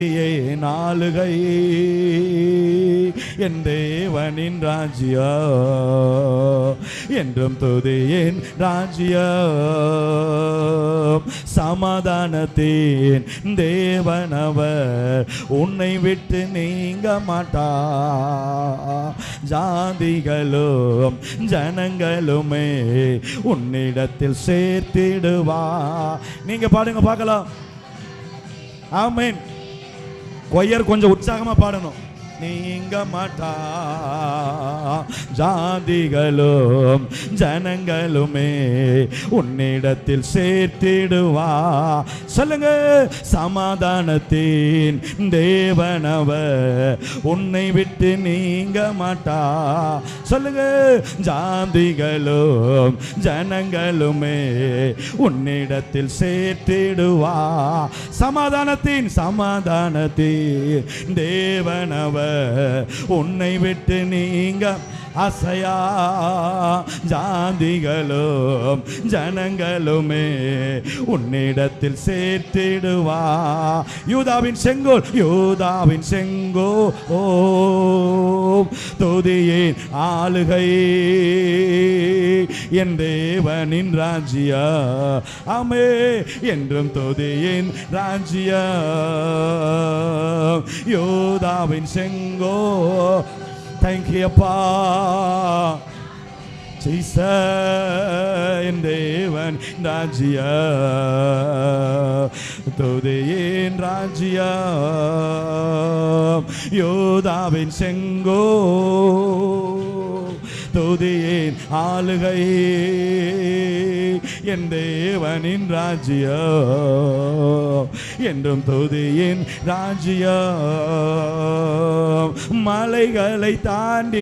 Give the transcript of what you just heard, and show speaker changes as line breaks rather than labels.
நாளுகை என் தேவனின் ராஜ்யா என்றும் துதியின் ராஜ்யா சமாதானத்தின் தேவனவர் உன்னை விட்டு நீங்க மாட்டா ஜாதிகளும் ஜனங்களுமே உன்னிடத்தில் சேர்த்திடுவா. நீங்க பாடுங்க பார்க்கலாம். ஆமென். கொயர் கொஞ்சம் உற்சாகமா பாடணும். நீங்க மாட்டா ஜாதிகளும் ஜனங்களுமே உன்னிடத்தில் சேர்த்திடுவா. சொல்லுங்க. சமாதானத்தின் தேவனவர் உன்னை விட்டு நீங்க மாட்டா. சொல்லுங்க. ஜாதிகளும் ஜனங்களுமே உன்னிடத்தில் சேர்த்திடுவா. சமாதானத்தின் தேவனவர் உன்னை விட்டு நீங்க அசையா ஜாதிகளும் ஜனங்களுமே உன்னிடத்தில் சேர்த்திடுவா. யூதாவின் செங்கோல் ஓ துதியின் ஆளுகை என் தேவனின் ராஜ்யா ஆமே என்றும் துதியின் ராஜ்யா யூதாவின் செங்கோ. Thank you, அப்பா. என் தேவன் ராஜ்யா துதியின் ராஜ்யா யோதாவின் செங்கோ துதியின் ஆளுகை என் தேவனின் ராஜ்யா என்றும் துதியின் ராஜ்யா மலைகளை தாண்டி